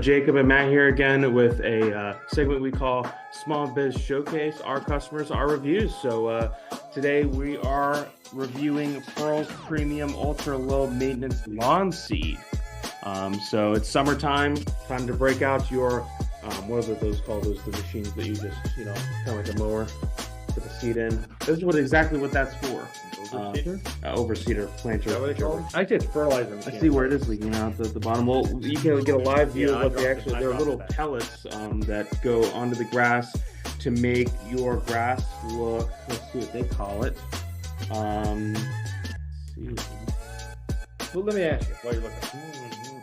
Jacob and Matt here again with a segment we call Small Biz Showcase, Our Customers, Our Reviews. So today we are reviewing Pearl's Premium Ultra Low Maintenance Lawn Seed. So it's summertime, time to break out your, what are those called? Those the machines that you just, kind of like a mower, put the seed in. This is exactly what that's for. Overseeder? Overseeder planter. Is that what they call it? I think it's fertilizer machine. I see where it is leaking out at the bottom. Well, you can get a live view of what they actually, they're little pellets that go onto the grass to make your grass look, let's see what they call it. Let's see. Well, let me ask you while you're looking.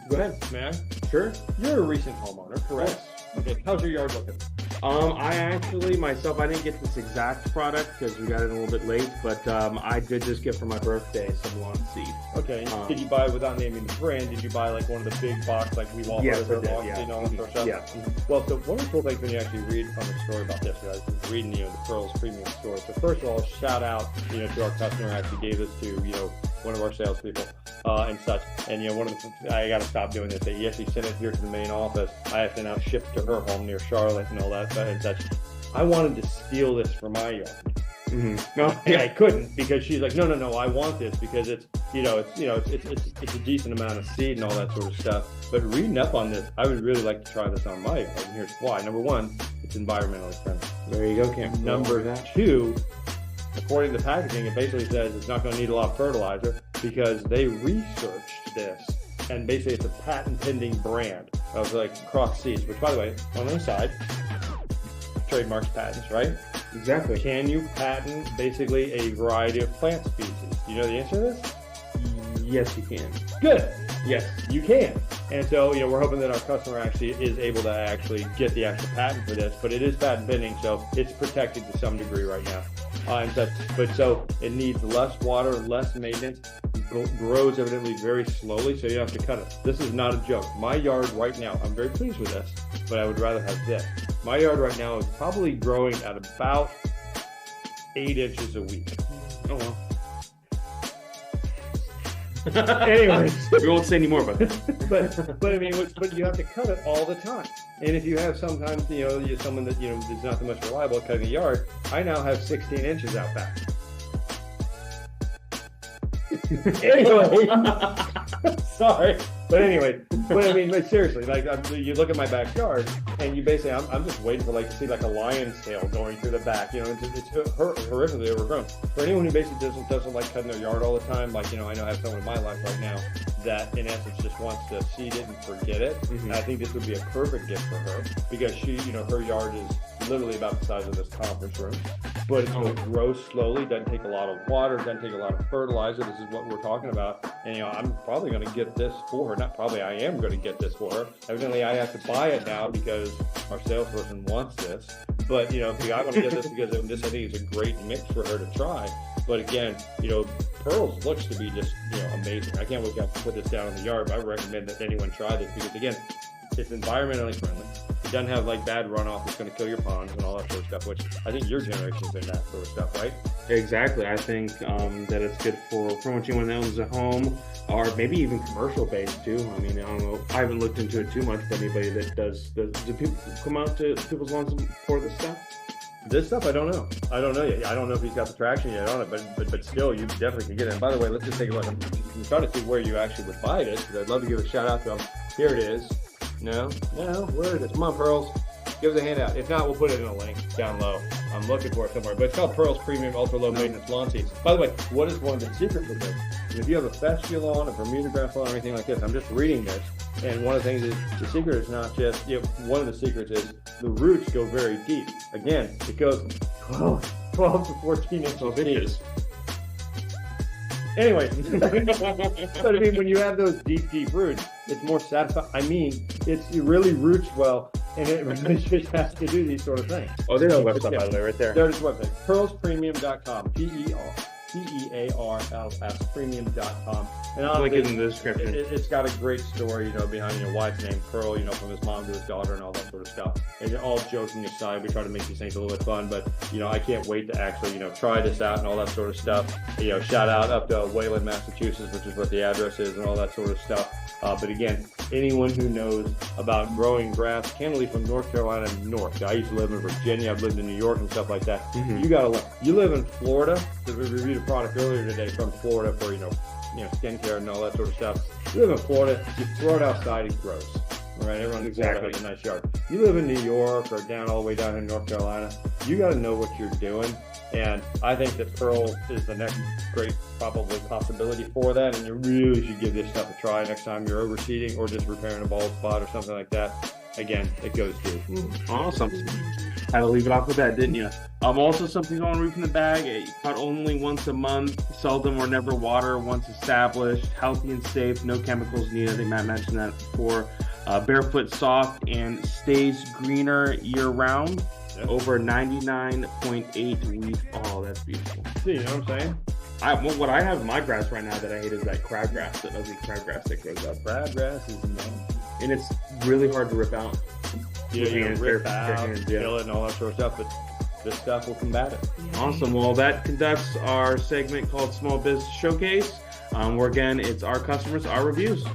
Go ahead. May I? Sure. You're a recent homeowner, correct? Yes. Okay, how's your yard looking? I actually, myself, I didn't get this exact product because we got it a little bit late, but I did just get for my birthday some lawn seed. Okay, did you buy, without naming the brand, did you buy like one of the big box, like we Walmart Yes, I did, lawn yeah. seed and all that sort of stuff? Yeah. Well, so one of the cool things when you actually read from the story about this, I was reading, the Pearl's Premium store. So first of all, shout out, to our customer who actually gave this to, one of our salespeople and such. And, one of the, I got to stop doing this. They actually sent it here to the main office. I have to now ship to her home near Charlotte and all that and such. I wanted to steal this for my yard. No, I couldn't because she's like, no, I want this because it's, it's a decent amount of seed and all that sort of stuff. But reading up on this, I would really like to try this on my yard. And here's why. Number one, it's environmentally friendly. There you go, Cam. Number two, according to the packaging, it basically says it's not going to need a lot of fertilizer because they researched this. And basically, it's a patent pending brand of like cross seeds, which, by the way, on the side, trademarks patents, right? Exactly. Can you patent basically a variety of plant species? Do you know the answer to this? Yes, you can. Good. Yes, you can. And so, we're hoping that our customer actually is able to actually get the actual patent for this, but it is patent pending, so it's protected to some degree right now. So it needs less water, less maintenance, grows evidently very slowly, so you have to cut it. This is not a joke. My yard right now, I'm very pleased with this, but I would rather have this. My yard right now is probably growing at about 8 inches a week. Oh well. Anyways, we won't say any more about that. but I mean, but you have to cut it all the time. And if you have sometimes, you're someone that is not the most reliable at cutting the yard, I now have 16 inches out back. Anyway, sorry, but anyway, but seriously, like you look at my backyard, and you basically, I'm just waiting for to see like a lion's tail going through the back. It's horrifically overgrown. For anyone who basically doesn't like cutting their yard all the time, I know I have someone in my life right now that in essence just wants to seed it and forget it. And I think this would be a perfect gift for her because she, her yard is literally about the size of this conference room, but it grows slowly, doesn't take a lot of water, doesn't take a lot of fertilizer. This is what we're talking about. And, I'm probably going to get this for her. Not probably, I am going to get this for her. Evidently, I have to buy it now because our salesperson wants this. But, I want to get this because this, I think, is a great mix for her to try. But again, Pearl's looks to be just, amazing. I can't wait to put this down in the yard, but I recommend that anyone try this because, again, it's environmentally friendly. It doesn't have bad runoff that's going to kill your ponds and all that sort of stuff, which I think your generation's in that sort of stuff, right? Exactly. I think that it's good for pretty much anyone that owns a home or maybe even commercial based too. I mean, I don't know. I haven't looked into it too much, but anybody that does people come out to people's lawns for this stuff? This stuff, I don't know. I don't know yet. I don't know if he's got the traction yet on it, but still, you definitely can get it. And by the way, let's just take a look. I'm trying to see where you actually would buy this because I'd love to give a shout out to him. Here it is. No, where it is. Come on, Pearls. Give us a handout. If not, we'll put it in a link down low. I'm looking for it somewhere. But it's called Pearl's Premium Ultra Low Maintenance Lawn Seeds. By the way, what is one of the secrets of this? If you have a fescue lawn, a Bermuda grass lawn, or anything like this, I'm just reading this. And one of the things is the secret is not just, one of the secrets is the roots go very deep. Again, it goes 12 to 14 inches deep. Anyway, but I mean, when you have those deep roots, it's more satisfying. I mean, it really roots well, and it really just has to do these sort of things. Oh, there's a website, by the way, right there. There's a website, pearlspremium.com, Pearls premium.com. And Link honestly, it in the description. it's got a great story, behind, why it's named Pearl, from his mom to his daughter and all that sort of stuff. And all joking aside, we try to make these things a little bit fun, but, I can't wait to actually, try this out and all that sort of stuff. Shout out up to Wayland, Massachusetts, which is what the address is and all that sort of stuff. But again, anyone who knows about growing grass, candidly from North Carolina north. I used to live in Virginia. I've lived in New York and stuff like that. You got to learn. You live in Florida. We reviewed a product earlier today from Florida for, skincare and all that sort of stuff. You live in Florida, you throw it outside, it grows. All right, everyone in Florida has a nice yard. You live in New York or down all the way down in North Carolina, you got to know what you're doing. And I think that Pearl is the next great probably possibility for that. And you really should give this stuff a try next time you're overseeding or just repairing a bald spot or something like that. Again, it goes through. Awesome. Had to leave it off with that, didn't you? Also something on Roof in the Bag. Cut only once a month, seldom or never water once established, healthy and safe, no chemicals needed. I think Matt mentioned that before. Barefoot soft and stays greener year round. Yep. Over 99.8 leaf. Oh, that's beautiful. See, you know what I'm saying? What I have in my grass right now that I hate is that crabgrass, that ugly crabgrass that grows up. Crabgrass is nasty. And it's really hard to rip out. Yeah, you rip out, kill it, and all that sort of stuff, but this stuff will combat it. Awesome. Well, that conducts our segment called Small Business Showcase, where again, it's our customers, our reviews.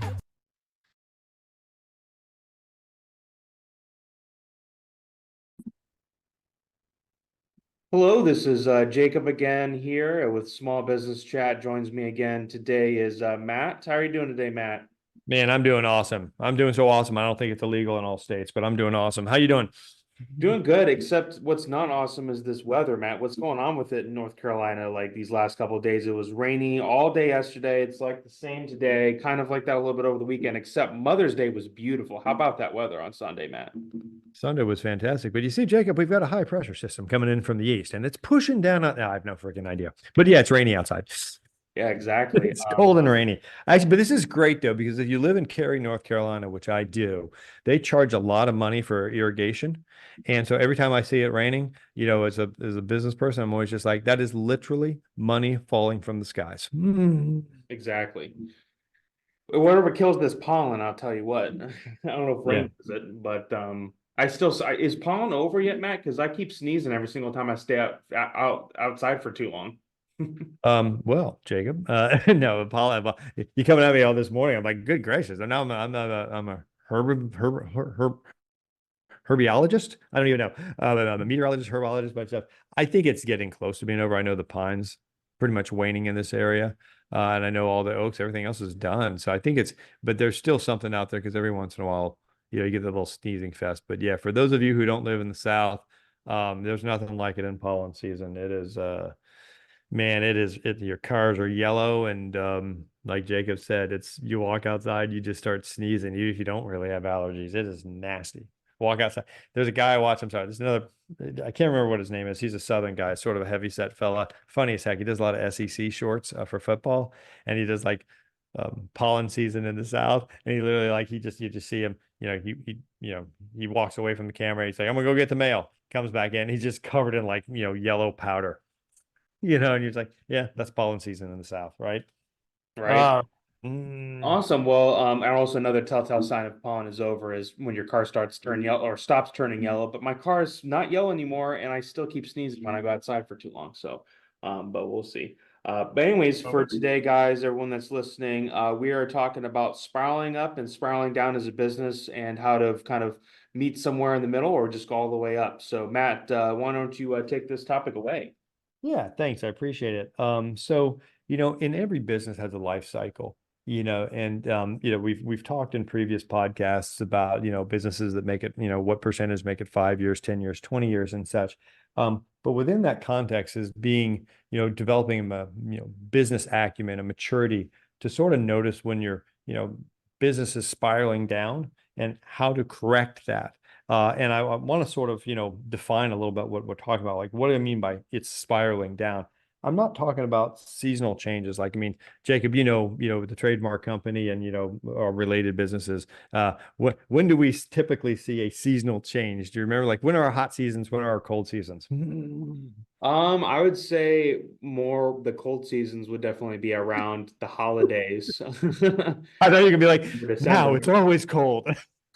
Hello, this is Jacob again here with Small Business Chat. Joins me again today is Matt. How are you doing today, Matt? Man, I'm doing awesome. I'm doing so awesome. I don't think it's illegal in all states, but I'm doing awesome. How you doing? Doing good, except what's not awesome is this weather, Matt. What's going on with it in North Carolina? Like these last couple of days, it was rainy all day yesterday. It's like the same today, kind of like that a little bit over the weekend, except Mother's Day was beautiful. How about that weather on Sunday, Matt? Sunday was fantastic. But you see, Jacob, we've got a high pressure system coming in from the east, and it's pushing down on, I have no freaking idea. But yeah, it's rainy outside. Yeah, exactly. It's cold and rainy. Actually, but this is great though, because if you live in Cary, North Carolina, which I do, they charge a lot of money for irrigation. And so every time I see it raining, as a business person, I'm always just like, that is literally money falling from the skies. Exactly. Whatever kills this pollen, I'll tell you what. I don't know if rain is it, but is pollen over yet, Matt? Because I keep sneezing every single time I stay outside for too long. Well, Jacob, no, pollen. You coming at me all this morning. I'm like, good gracious. And now I'm a herbiologist. I don't even know. I'm a meteorologist, herbologist, but stuff. I think it's getting close to being over. I know the pines pretty much waning in this area. And I know all the oaks, everything else is done. So I think but there's still something out there because every once in a while, you get the little sneezing fest. But yeah, for those of you who don't live in the South, there's nothing like it in pollen season. It is, man, your cars are yellow. And like Jacob said, you walk outside, you just start sneezing. Even if you don't really have allergies, it is nasty. Walk outside. There's a guy I watch. I'm sorry. There's another. I can't remember what his name is. He's a Southern guy, sort of a heavy set fella. Funny as heck. He does a lot of SEC shorts for football, and he does like pollen season in the South. And he literally you just see him. He walks away from the camera. He's like, I'm gonna go get the mail. Comes back in. He's just covered in yellow powder. And you're just like, yeah, that's pollen season in the South, right? Right. Awesome. Well, and also another telltale sign of pollen is over is when your car starts turning yellow or stops turning yellow. But my car is not yellow anymore, and I still keep sneezing when I go outside for too long. So, but we'll see. But anyways, for today, guys, everyone that's listening, we are talking about spiraling up and spiraling down as a business and how to kind of meet somewhere in the middle or just go all the way up. So, Matt, why don't you take this topic away? Yeah, thanks. I appreciate it. So, in every business has a life cycle. And we've talked in previous podcasts about, businesses that make it, what percentage make it 5 years, 10 years, 20 years and such. But within that context is being, developing a, business acumen, a maturity to sort of notice when your, business is spiraling down and how to correct that. And I want to sort of, define a little bit what we're talking about. Like, what do I mean by it's spiraling down? I'm not talking about seasonal changes. Like, I mean, Jacob, the trademark company and, our related businesses. When do we typically see a seasonal change? Do you remember, like, when are our hot seasons? When are our cold seasons? I would say more the cold seasons would definitely be around the holidays. I thought you could be like, now December. it's always cold.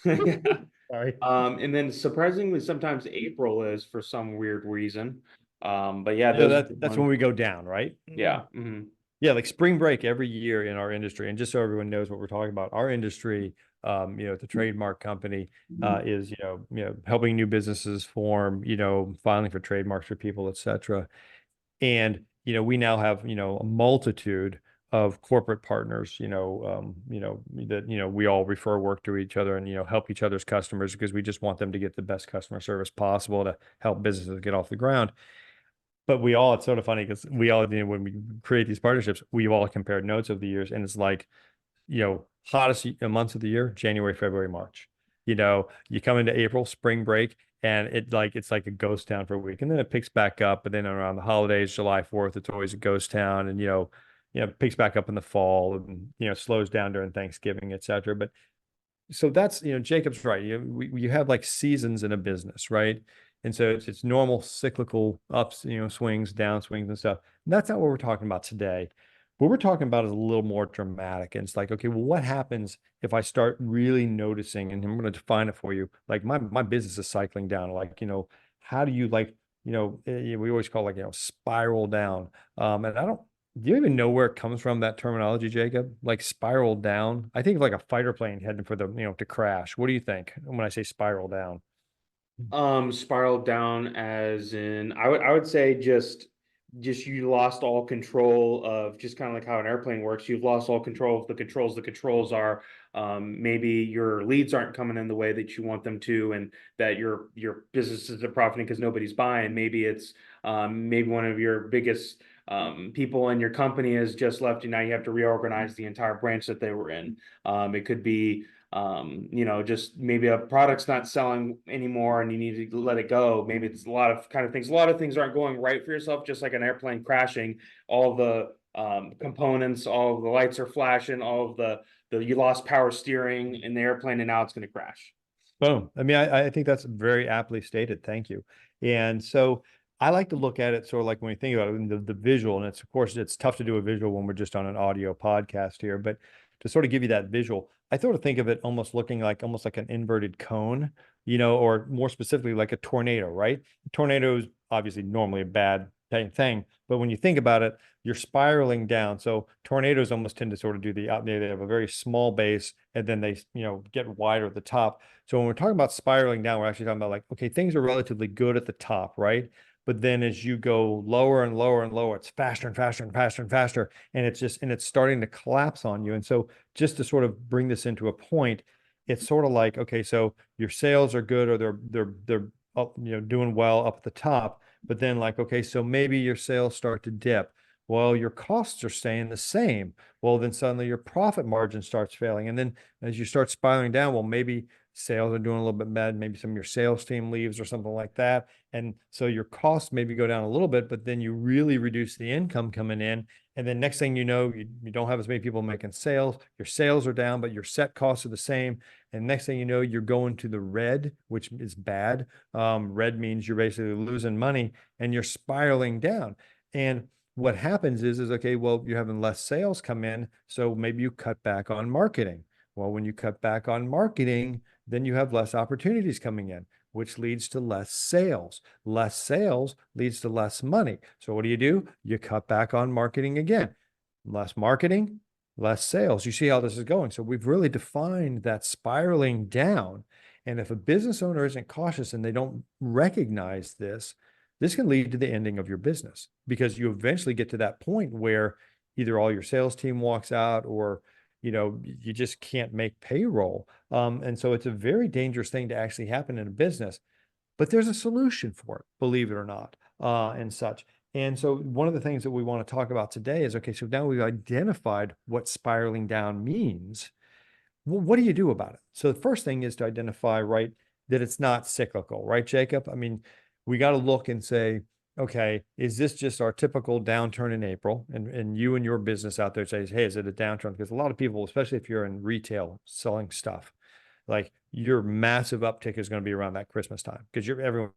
Yeah. Sorry. And then surprisingly, sometimes April is for some weird reason. But yeah, those are the That's when ones. we go down, right? Yeah. Mhm. Yeah, like spring break every year in our industry. And just so everyone knows what we're talking about, our industry, the trademark company, is, helping new businesses form, filing for trademarks for people, et cetera. And, we now have, a multitude of corporate partners, that, we all refer work to each other and, help each other's customers because we just want them to get the best customer service possible to help businesses get off the ground. But it's sort of funny because we all, when we create these partnerships, we've all compared notes of the years, and it's like, hottest months of the year, January, February, March. You come into April, spring break, and it's like a ghost town for a week, and then it picks back up. But then around the holidays, July 4th, it's always a ghost town, and it picks back up in the fall, and slows down during Thanksgiving, et cetera. But so that's, Jacob's right. You have like seasons in a business, right? And so it's normal cyclical ups, swings, down swings and stuff. And that's not what we're talking about today. What we're talking about is a little more dramatic. And it's like, okay, well, what happens if I start really noticing, and I'm going to define it for you, like my business is cycling down. Like, how do you like, we always call it, like, spiral down. And do you even know where it comes from, that terminology, Jacob? Like spiral down? I think of like a fighter plane heading for to crash. What do you think when I say spiral down? Spiraled down as in I would say just you lost all control of just kind of like how an airplane works. You've lost all control of the controls. The controls are maybe your leads aren't coming in the way that you want them to, and that your business isn't profiting because nobody's buying. Maybe it's maybe one of your biggest people in your company has just left, and now you have to reorganize the entire branch that they were in. It could be just maybe a product's not selling anymore and you need to let it go. Maybe it's a lot of kind of things. A lot of things aren't going right for yourself, just like an airplane crashing. All the components, all of the lights are flashing, all of the you lost power steering in the airplane and now it's going to crash. Boom. I mean, I think that's very aptly stated. Thank you. And so I like to look at it sort of like when we think about it, the visual, and it's, of course, it's tough to do a visual when we're just on an audio podcast here, but to sort of give you that visual, I sort of think of it almost looking like almost like an inverted cone, or more specifically like a tornado, right? A tornado is obviously normally a bad thing, but when you think about it, you're spiraling down. So tornadoes almost tend to sort of do they have a very small base and then they, get wider at the top. So when we're talking about spiraling down, we're actually talking about like, okay, things are relatively good at the top, right? But then as you go lower and lower and lower, it's faster and faster and faster and faster. And it's starting to collapse on you. And so just to sort of bring this into a point, it's sort of like, okay, so your sales are good or they're up, doing well up at the top. But then like, okay, so maybe your sales start to dip. Well, your costs are staying the same. Well, then suddenly your profit margin starts failing. And then as you start spiraling down, well, maybe sales are doing a little bit bad. Maybe some of your sales team leaves or something like that. And so your costs maybe go down a little bit, but then you really reduce the income coming in. And then next thing you know, you don't have as many people making sales. Your sales are down, but your set costs are the same. And next thing you know, you're going to the red, which is bad. Red means you're basically losing money and you're spiraling down. And what happens is okay, well, you're having less sales come in, so maybe you cut back on marketing. Well, when you cut back on marketing, then you have less opportunities coming in, which leads to less sales. Less sales leads to less money. So what do? You cut back on marketing again. Less marketing, less sales. You see how this is going. So we've really defined that spiraling down. And if a business owner isn't cautious and they don't recognize this can lead to the ending of your business because you eventually get to that point where either all your sales team walks out or, you just can't make payroll. And so it's a very dangerous thing to actually happen in a business, but there's a solution for it, believe it or not, and such. And so one of the things that we want to talk about today is, okay, so now we've identified what spiraling down means. Well, what do you do about it? So the first thing is to identify, right, that it's not cyclical, right, Jacob? I mean, we got to look and say, okay, is this just our typical downturn in April? And you and your business out there says, hey, is it a downturn? Because a lot of people, especially if you're in retail selling stuff, like your massive uptick is going to be around that Christmas time because everyone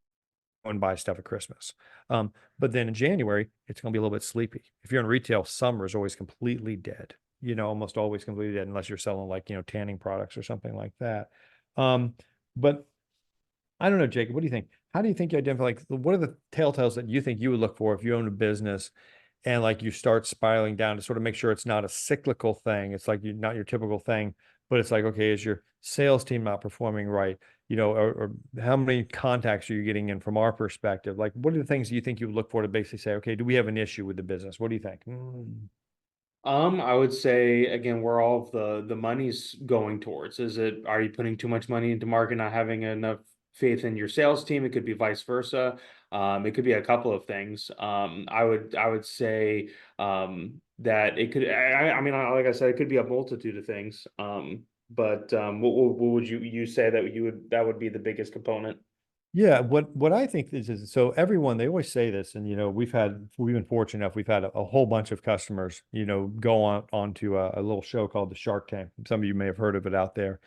buys stuff at Christmas. But then in January, it's going to be a little bit sleepy. If you're in retail, summer is always completely dead, almost always completely dead, unless you're selling like, tanning products or something like that. But I don't know, Jacob, what do you think? How do you think you identify, like, what are the telltales that you think you would look for if you own a business and like you start spiraling down to sort of make sure it's not a cyclical thing? It's like not your typical thing, but it's like, okay, is your sales team not performing right? Or how many contacts are you getting in from our perspective? Like, what are the things you think you would look for to basically say, okay, do we have an issue with the business? What do you think? I would say again, where all of the money's going towards. Are you putting too much money into market, not having enough faith in your sales team? It could be vice versa. It could be a couple of things. I would say that it could. I mean, like I said, it could be a multitude of things. But what would you say that would be the biggest component? Yeah, what I think is so everyone, they always say this, and we've been fortunate enough, we've had a whole bunch of customers, go onto a little show called the Shark Tank. Some of you may have heard of it out there.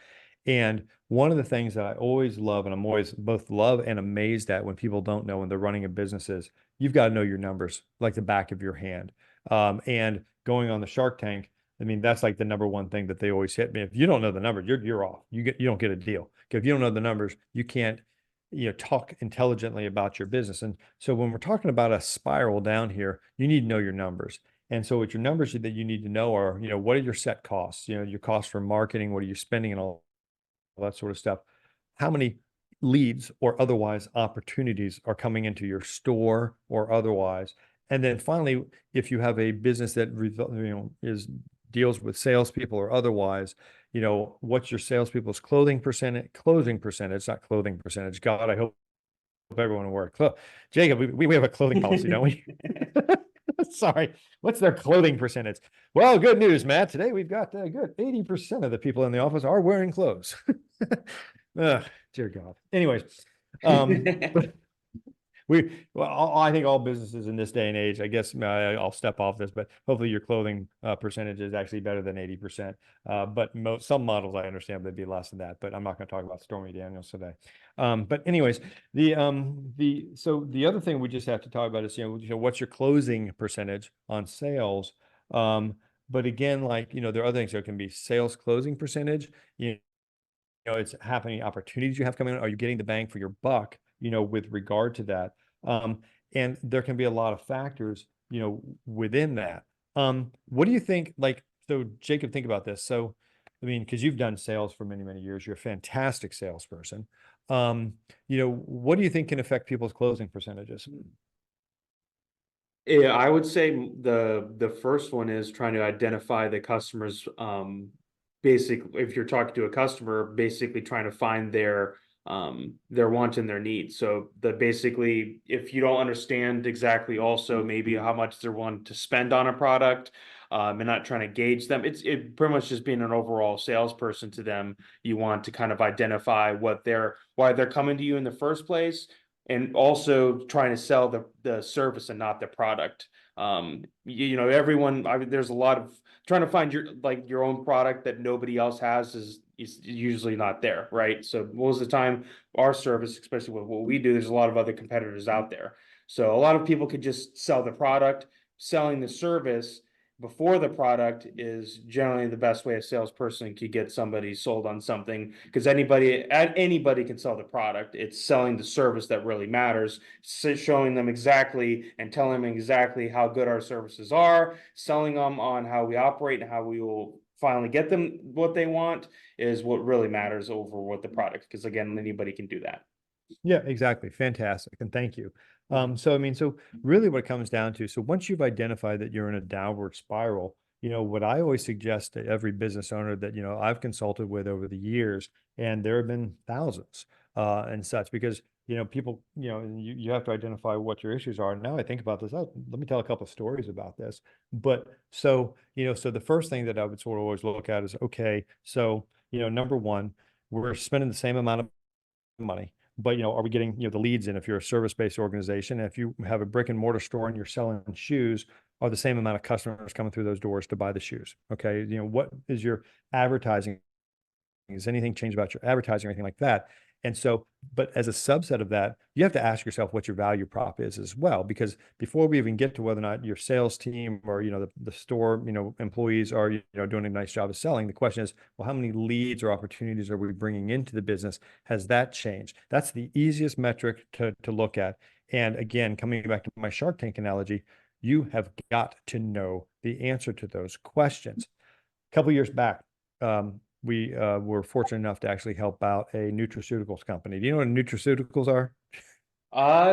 And one of the things that I always love, and I'm always both love and amazed at when people don't know when they're running a business, is you've got to know your numbers like the back of your hand. And going on the Shark Tank, I mean, that's like the number one thing that they always hit me. If you don't know the numbers, you're off. You don't get a deal. If you don't know the numbers, you can't, talk intelligently about your business. And so when we're talking about a spiral down here, you need to know your numbers. And so what your numbers that you need to know are, what are your set costs? Your costs for marketing, what are you spending and all that sort of stuff. How many leads or otherwise opportunities are coming into your store or otherwise? And then finally, if you have a business that deals with salespeople or otherwise, what's your salespeople's closing percentage, not clothing percentage. God, I hope everyone will wear clothes. Jacob, we have a clothing policy, don't we? Sorry. What's their clothing percentage? Well, good news, Matt. Today we've got a good 80% of the people in the office are wearing clothes. Dear God. Anyways, but I think all businesses in this day and age, I guess I'll step off this, but hopefully your clothing percentage is actually better than 80%. But some models I understand they'd be less than that, but I'm not going to talk about Stormy Daniels today. But anyways, so the other thing we just have to talk about is, what's your closing percentage on sales? But again, like, there are other things. There can be sales closing percentage, it's how many opportunities you have coming in. Are you getting the bang for your buck, with regard to that? And there can be a lot of factors, within that. What do you think? Like, so Jacob, think about this. So, I mean, because you've done sales for many, many years, you're a fantastic salesperson. What do you think can affect people's closing percentages? Yeah, I would say the first one is trying to identify the customer's basic. If you're talking to a customer, basically trying to find their wants and their needs. So basically, if you don't understand exactly also maybe how much they're wanting to spend on a product, and not trying to gauge them, it pretty much just being an overall salesperson to them. You want to kind of identify why they're coming to you in the first place, and also trying to sell the service and not the product. Everyone, there's a lot of trying to find your own product that nobody else has is usually not there, right? So most of the time, our service, especially with what we do, there's a lot of other competitors out there. So a lot of people could just sell the product. Selling the service before the product is generally the best way a salesperson could get somebody sold on something, because anybody can sell the product. It's selling the service that really matters. Showing them exactly and telling them exactly how good our services are, selling them on how we operate and how we will finally get them what they want is what really matters over what the product, because again, anybody can do that. Yeah, exactly. Fantastic. And thank you. So, I mean, so really what it comes down to, so once you've identified that you're in a downward spiral, what I always suggest to every business owner that, I've consulted with over the years, and there have been thousands, and such, because, people, you have to identify what your issues are. And now I think about this, let me tell a couple of stories about this. But so, so the first thing that I would sort of always look at is, okay, so, number one, we're spending the same amount of money. but are we getting, the leads in? If you're a service-based organization, if you have a brick and mortar store and you're selling shoes, are the same amount of customers coming through those doors to buy the shoes? Okay. What is your advertising? Has anything changed about your advertising or anything like that? And so, but as a subset of that, you have to ask yourself what your value prop is as well, because before we even get to whether or not your sales team or, the store, employees are, doing a nice job of selling, the question is, well, how many leads or opportunities are we bringing into the business? Has that changed? That's the easiest metric to look at. And again, coming back to my Shark Tank analogy, you have got to know the answer to those questions. A couple of years back, we were fortunate enough to actually help out a nutraceuticals company. Do you know what nutraceuticals are?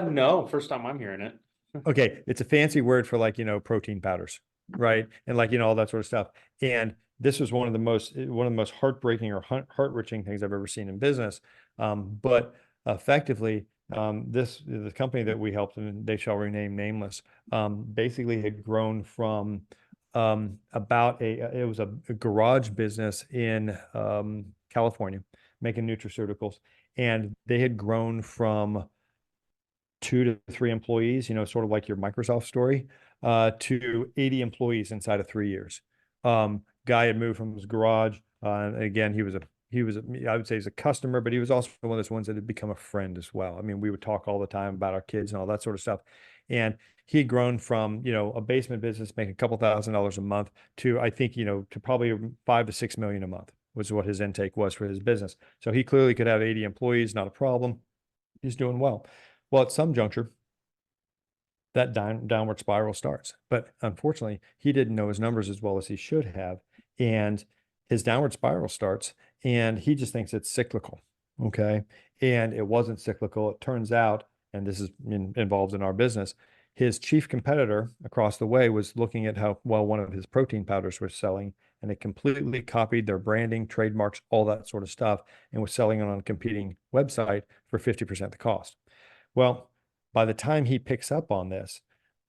No, first time I'm hearing it. Okay, it's a fancy word for protein powders, right? And all that sort of stuff. And this was one of the most heartbreaking or heart-wrenching things I've ever seen in business. But effectively, the company that we helped, and they shall remain nameless, basically had grown from it was a garage business in California making nutraceuticals, and they had grown from 2 to 3 employees, sort of like your Microsoft story, to 80 employees inside of 3 years. Guy had moved from his garage. Again, I would say he's a customer, but he was also one of those ones that had become a friend as well. I mean, we would talk all the time about our kids and all that sort of stuff. And he had grown from, a basement business making a couple $1,000s a month to, I think, to probably 5 to 6 million a month was what his intake was for his business. So he clearly could have 80 employees, not a problem. He's doing well. Well, at some juncture, that downward spiral starts. But unfortunately, he didn't know his numbers as well as he should have. And his downward spiral starts, and he just thinks it's cyclical. Okay. And it wasn't cyclical. It turns out, and this is involved in our business, his chief competitor across the way was looking at how well one of his protein powders was selling, and they completely copied their branding, trademarks, all that sort of stuff, and was selling it on a competing website for 50% the cost. Well, by the time he picks up on this,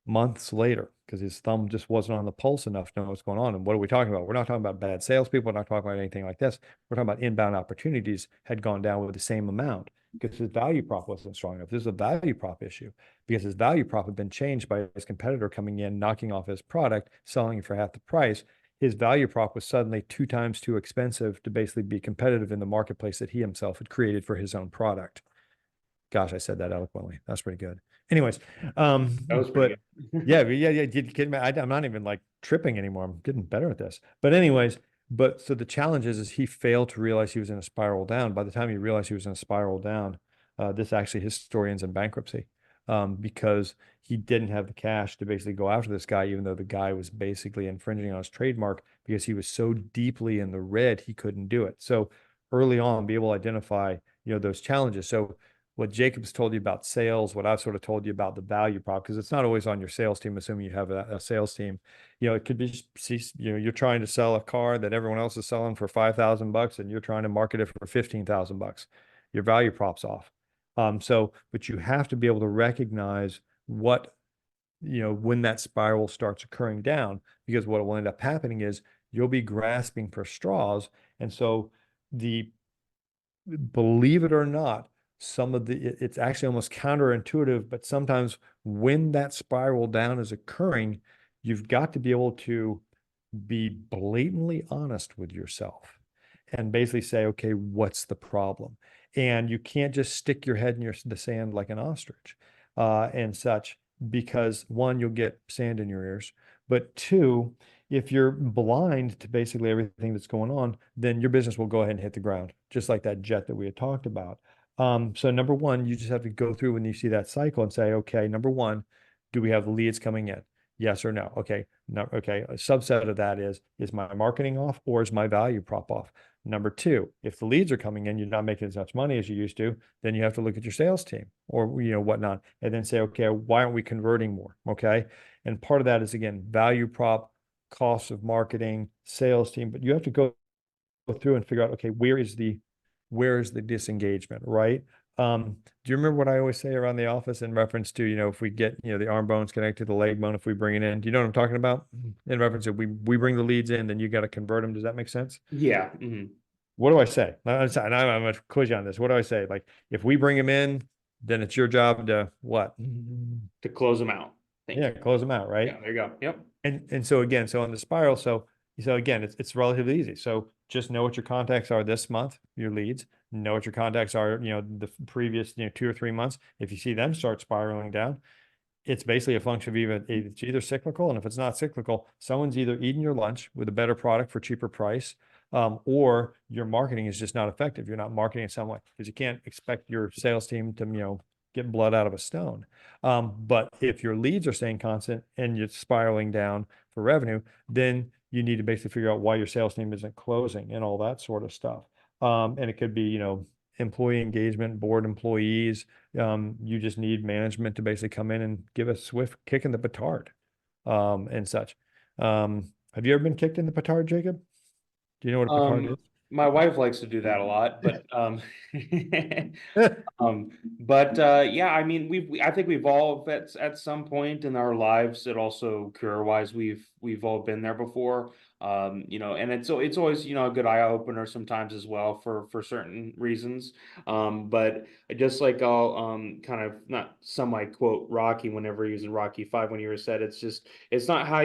months later, because his thumb just wasn't on the pulse enough to know what's going on. And what are we talking about? We're not talking about bad salespeople. We're not talking about anything like this. We're talking about inbound opportunities had gone down with the same amount because his value prop wasn't strong enough. This is a value prop issue because his value prop had been changed by his competitor coming in, knocking off his product, selling it for half the price. His value prop was suddenly 2 times too expensive to basically be competitive in the marketplace that he himself had created for his own product. Gosh, I said that eloquently. That's pretty good. Anyways, That was pretty good. yeah. I'm not even tripping anymore. I'm getting better at this. But anyways, so the challenge is he failed to realize he was in a spiral down. By the time he realized he was in a spiral down, this actually his story ends in bankruptcy, because he didn't have the cash to basically go after this guy, even though the guy was basically infringing on his trademark because he was so deeply in the red he couldn't do it. So early on, be able to identify those challenges. So what Jacob's told you about sales, what I've sort of told you about the value prop, because it's not always on your sales team, assuming you have a sales team. It could be, you're trying to sell a car that everyone else is selling for $5,000 and you're trying to market it for $15,000. Your value prop's off. But you have to be able to recognize what, when that spiral starts occurring down, because what will end up happening is you'll be grasping for straws. And so believe it or not, it's actually almost counterintuitive, but sometimes when that spiral down is occurring, you've got to be able to be blatantly honest with yourself and basically say, okay, what's the problem? And you can't just stick your head in the sand like an ostrich, and such, because 1, you'll get sand in your ears, but 2, if you're blind to basically everything that's going on, then your business will go ahead and hit the ground, just like that jet that we had talked about. So number 1, you just have to go through when you see that cycle and say, okay, number 1, do we have leads coming in? Yes or no? Okay. No. Okay. A subset of that is my marketing off or is my value prop off? Number 2, if the leads are coming in, you're not making as much money as you used to, then you have to look at your sales team or, whatnot, and then say, okay, why aren't we converting more? Okay. And part of that is, again, value prop, cost of marketing, sales team, but you have to go through and figure out, okay, where is the disengagement, right? Do you remember what I always say around the office in reference to, if we get, the arm bones connected to the leg bone, if we bring it in, do you know what I'm talking about? In reference to we bring the leads in, then you got to convert them. Does that make sense? Yeah. Mm-hmm. what do I say? And I'm going to quiz you on this. What do I say? Like, if we bring him in, then it's your job to what? To close them out. Thank Yeah, you. close them out, right? Yeah, there you go. Yep. And so again, so on the spiral, so again, it's relatively easy. So just know what your contacts are this month, your leads. Know what your contacts are, the previous, 2 or 3 months. If you see them start spiraling down, it's basically a function of it's either cyclical, and if it's not cyclical, someone's either eating your lunch with a better product for cheaper price, or your marketing is just not effective. You're not marketing in some way, because you can't expect your sales team to get blood out of a stone. But if your leads are staying constant and you're spiraling down for revenue, then you need to basically figure out why your sales team isn't closing and all that sort of stuff. And it could be, employee engagement, board employees. You just need management to basically come in and give a swift kick in the petard, and such. Have you ever been kicked in the petard, Jacob? Do you know what a petard My wife likes to do that a lot, but is? yeah, I mean, I think we've all at some point in our lives, it also career wise, we've all been there before. And it's always, a good eye opener sometimes as well for certain reasons. But just like I'll kind of not semi quote Rocky whenever he was in Rocky 5 when you were said, it's not how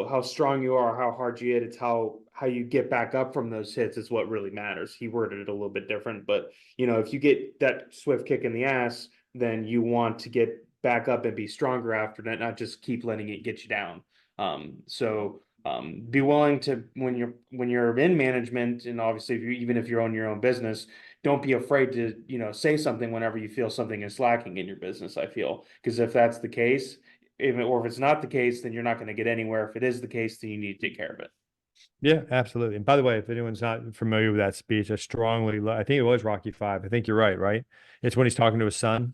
how strong you are, how hard you hit. It's how you get back up from those hits is what really matters. He worded it a little bit different, but if you get that swift kick in the ass, then you want to get back up and be stronger after that, not just keep letting it get you down. Be willing to when you're in management, and obviously even if you own your own business, don't be afraid to say something whenever you feel something is lacking in your business. I feel, because if that's the case, or if it's not the case, then you're not going to get anywhere. If it is the case, then you need to take care of it. Yeah, absolutely. And by the way, if anyone's not familiar with that speech, I think it was Rocky 5. I think you're right, right? It's when he's talking to his son.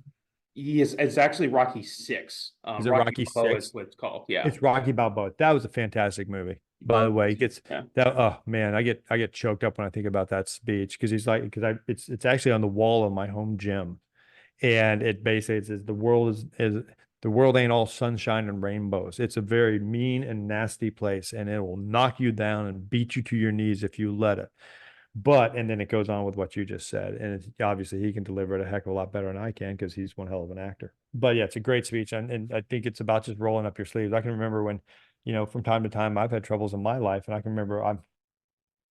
It's actually Rocky 6. Is it Rocky Rocky Balboa is 6? what it's called. Yeah. It's Rocky Balboa. That was a fantastic movie. By the way, it gets Yeah. that. Oh man, I get choked up when I think about that speech, because he's like, it's actually on the wall of my home gym, and it basically says the world ain't all sunshine and rainbows. It's a very mean and nasty place, and it will knock you down and beat you to your knees if you let it. And then it goes on with what you just said, and obviously he can deliver it a heck of a lot better than I can, because he's one hell of an actor. But yeah, it's a great speech, and I think it's about just rolling up your sleeves. I can remember when, from time to time, I've had troubles in my life, and I can remember I'm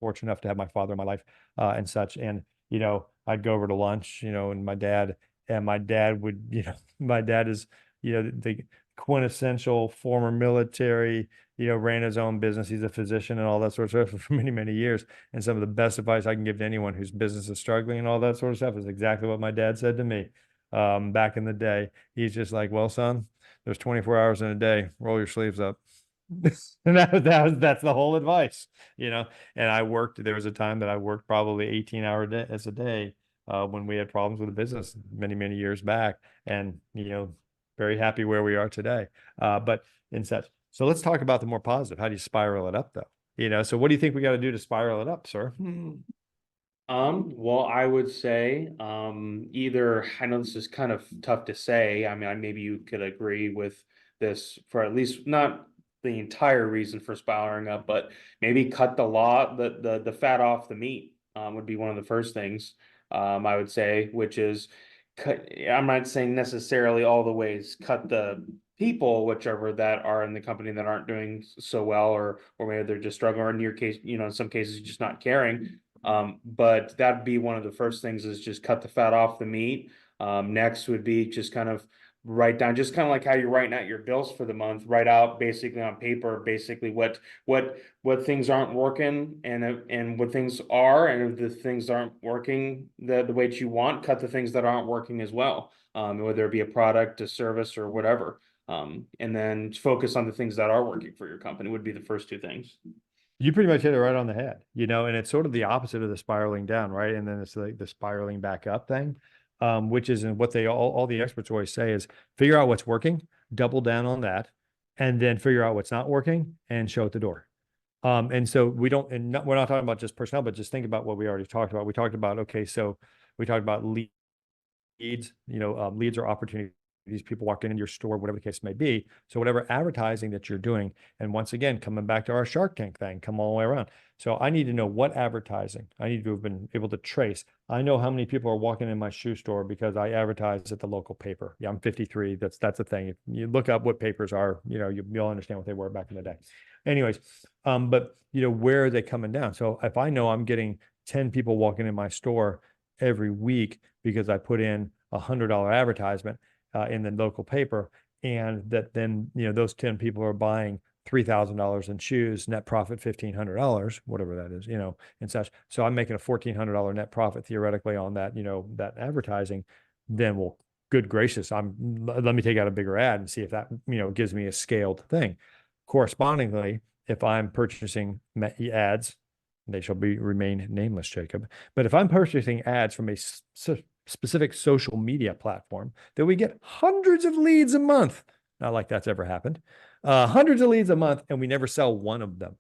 fortunate enough to have my father in my life, and such. And, I'd go over to lunch, and my dad would, my dad is, the quintessential former military, ran his own business. He's a physician and all that sort of stuff for many, many years. And some of the best advice I can give to anyone whose business is struggling and all that sort of stuff is exactly what my dad said to me, back in the day. He's just like, well, son, there's 24 hours in a day. Roll your sleeves up. And that's the whole advice, And there was a time that I worked probably 18-hour as a day, when we had problems with the business many, many years back, and, very happy where we are today. But in such, so let's talk about the more positive. How do you spiral it up though? So what do you think we got to do to spiral it up, sir? Well, I would say, either, I know this is kind of tough to say. I mean, maybe you could agree with this for at least not the entire reason for spiraling up, but maybe cut the fat off the meat, would be one of the first things, I would say, which is I'm not saying necessarily all the ways cut the people, whichever that are in the company that aren't doing so well, or maybe they're just struggling, or in your case, in some cases, just not caring. But that'd be one of the first things, is just cut the fat off the meat. Next would be just kind of write down, just kind of like how you're writing out your bills for the month, write out basically on paper, basically what things aren't working, and what things are, and if the things aren't working the way that you want, cut the things that aren't working as well. Whether it be a product, a service, or whatever. And then focus on the things that are working for your company would be the first two things. You pretty much hit it right on the head, and it's sort of the opposite of the spiraling down, right? And then it's like the spiraling back up thing, which is what all the experts always say is figure out what's working, double down on that, and then figure out what's not working and show it the door. And so we're not talking about just personnel, but just think about what we already talked about. We talked about, okay, so we talked about leads, leads are opportunities these people walking into your store, whatever the case may be. So whatever advertising that you're doing, and once again, coming back to our Shark Tank thing, come all the way around. So I need to know what advertising. I need to have been able to trace. I know how many people are walking in my shoe store because I advertise at the local paper. Yeah, I'm 53. That's the thing. If you look up what papers are, you'll understand what they were back in the day. Anyways, but where are they coming down? So if I know I'm getting 10 people walking in my store every week because I put in $100 advertisement in the local paper, and that then those 10 people are buying $3,000 in shoes, net profit $1,500, whatever that is, and such. So I'm making a $1,400 net profit theoretically on that, that advertising. Then, well, good gracious, let me take out a bigger ad and see if that gives me a scaled thing. Correspondingly, if I'm purchasing ads, they shall remain nameless, Jacob. But if I'm purchasing ads from a specific social media platform, then we get hundreds of leads a month. Not like that's ever happened. Hundreds of leads a month, and we never sell one of them.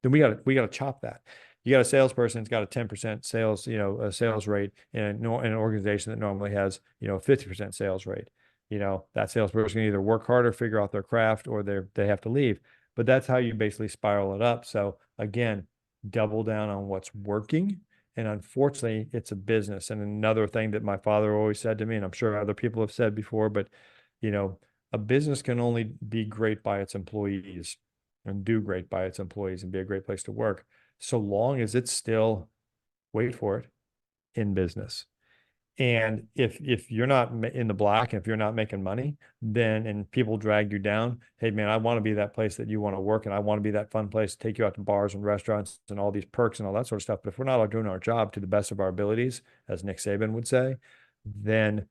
Then we got to chop that. You got a salesperson who's got a 10% sales, a sales rate in an organization that normally has, a 50% sales rate. That salesperson can either work harder, figure out their craft, or they have to leave. But that's how you basically spiral it up. So again, double down on what's working. And unfortunately, it's a business. And another thing that my father always said to me, and I'm sure other people have said before, but a business can only be great by its employees and do great by its employees and be a great place to work, so long as it's still, wait for it, in business. And if you're not in the black, and if you're not making money, then, and people drag you down, hey man, I want to be that place that you want to work, and I want to be that fun place to take you out to bars and restaurants and all these perks and all that sort of stuff. But if we're not doing our job to the best of our abilities, as Nick Saban would say, then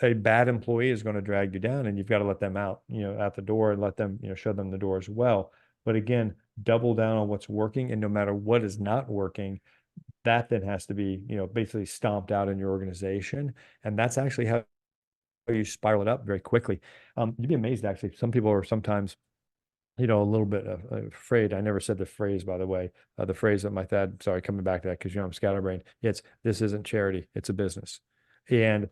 a bad employee is going to drag you down, and you've got to let them out, out the door, and let them, show them the door as well. But again, double down on what's working, and no matter what is not working, that then has to be, basically stomped out in your organization. And that's actually how you spiral it up very quickly. You'd be amazed, actually. Some people are sometimes, a little bit afraid. I never said the phrase, by the way, the phrase that my dad, sorry, coming back to that, because, I'm scatterbrained. This isn't charity, it's a business. And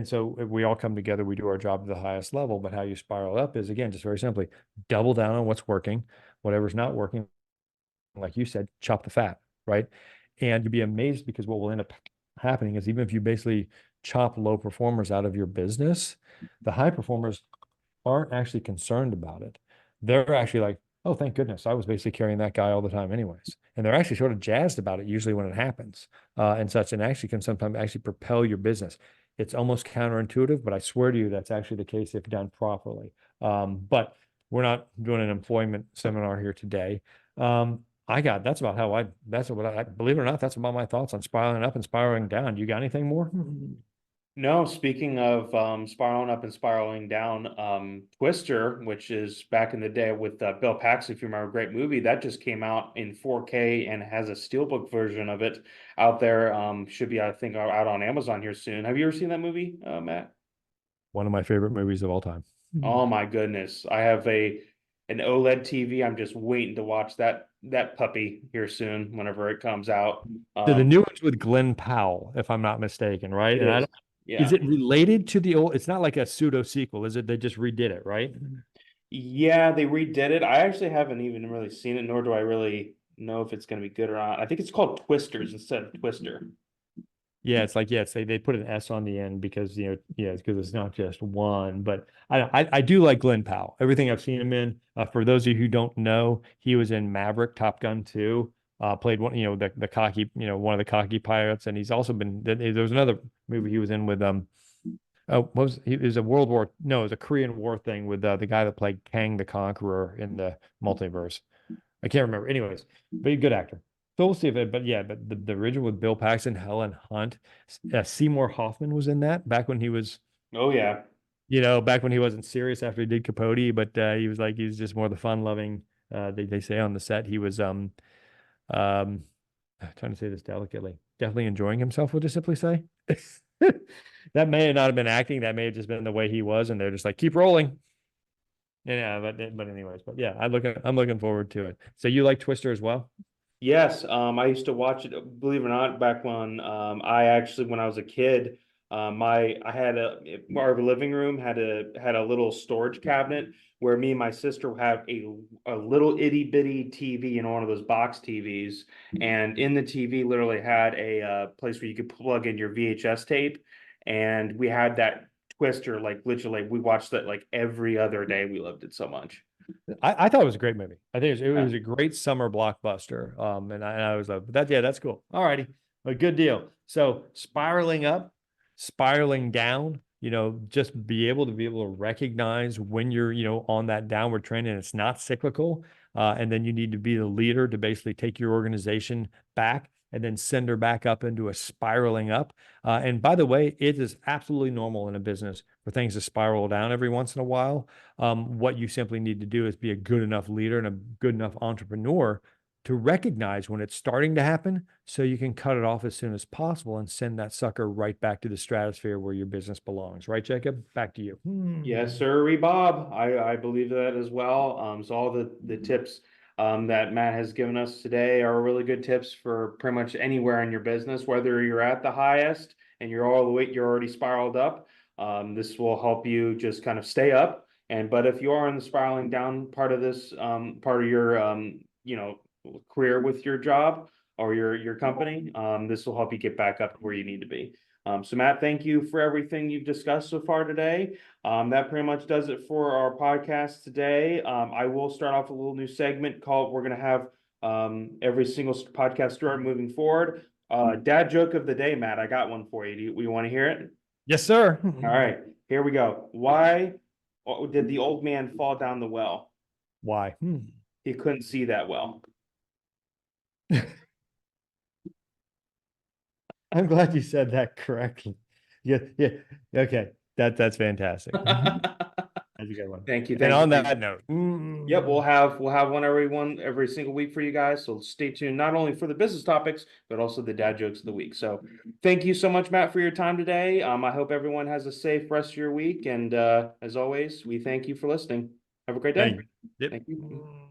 so we all come together, we do our job to the highest level, but how you spiral up is, again, just very simply double down on what's working. Whatever's not working, like you said, chop the fat, right? And you'd be amazed, because what will end up happening is, even if you basically chop low performers out of your business, the high performers aren't actually concerned about it. They're actually like, oh, thank goodness, I was basically carrying that guy all the time anyways. And they're actually sort of jazzed about it usually when it happens, and such, and actually can sometimes actually propel your business. It's almost counterintuitive, but I swear to you, that's actually the case if done properly. But we're not doing an employment seminar here today. That's what I believe it or not, that's about my thoughts on spiraling up and spiraling down. You got anything more? No, speaking of spiraling up and spiraling down, Twister, which is back in the day with Bill Paxton, if you remember, a great movie that just came out in 4K and has a steelbook version of it out there. Should be, I think, out on Amazon here soon. Have you ever seen that movie, Matt? One of my favorite movies of all time. Oh my goodness. I have an OLED TV. I'm just waiting to watch that puppy here soon, whenever it comes out. The new one's with Glenn Powell, if I'm not mistaken, right? And is it related to the old? It's not like a pseudo sequel, is it? They just redid it, right? Yeah, they redid it. I actually haven't even really seen it, nor do I really know if it's going to be good or not. I think it's called Twisters instead of Twister. Yeah, it's like, they put an S on the end because, it's because it's not just one. But I do like Glenn Powell. Everything I've seen him in. For those of you who don't know, he was in Maverick, Top Gun 2. Played one, the cocky, one of the cocky pirates, and he's also been. There was another movie he was in with it was a it was a Korean War thing with the guy that played Kang the Conqueror in the multiverse. I can't remember. Anyways, but he's a good actor. So we'll see if it, but the original with Bill Paxton, Helen Hunt, Seymour Hoffman was in that back when he was. Oh yeah. Back when he wasn't serious after he did Capote, but he was just more the fun loving. They say on the set he was I'm trying to say this delicately, definitely enjoying himself, we'll just simply say. That may not have been acting, that may have just been the way he was, and they're just like, keep rolling. Yeah, but anyways, but yeah, I'm looking forward to it. So you like Twister as well? Yes, I used to watch it, believe it or not, back when when I was a kid, I had our living room had a little storage cabinet where me and my sister have a little itty bitty TV in one of those box TVs, and in the TV literally had a place where you could plug in your VHS tape, and we had that Twister like literally we watched that like every other day. We loved it so much. I thought it was a great movie. I think it Yeah. was a great summer blockbuster. And I was that yeah, that's cool. All righty, a good deal. So spiraling up, spiraling down. Just be able to recognize when you're on that downward trend and it's not cyclical. And then you need to be the leader to basically take your organization back and then send her back up into a spiraling up. And by the way, it is absolutely normal in a business for things to spiral down every once in a while. What you simply need to do is be a good enough leader and a good enough entrepreneur to recognize when it's starting to happen so you can cut it off as soon as possible and send that sucker right back to the stratosphere where your business belongs. Right, Jacob? Back to you. Yes, sir, Bob. I believe that as well. So all the tips that Matt has given us today are really good tips for pretty much anywhere in your business, whether you're at the highest and you're already spiraled up. This will help you just kind of stay up. But if you are in the spiraling down part of this part of your career with your job or your company, this will help you get back up to where you need to be. So Matt, thank you for everything you've discussed so far today. That pretty much does it for our podcast today. I will start off a little new segment called we're going to have every single podcast start moving forward. Dad joke of the day, Matt. I got one for you. Do you want to hear it? Yes, sir. All right, here we go. Why did the old man fall down the well? Why? He couldn't see that well. I'm glad you said that correctly. Yeah. Okay. That's fantastic. That's a good one. Thank you. And on you. that note, Yep, we'll have one every single week for you guys. So stay tuned not only for the business topics, but also the dad jokes of the week. So thank you so much, Matt, for your time today. I hope everyone has a safe rest of your week. And as always, we thank you for listening. Have a great day. Yep. Thank you.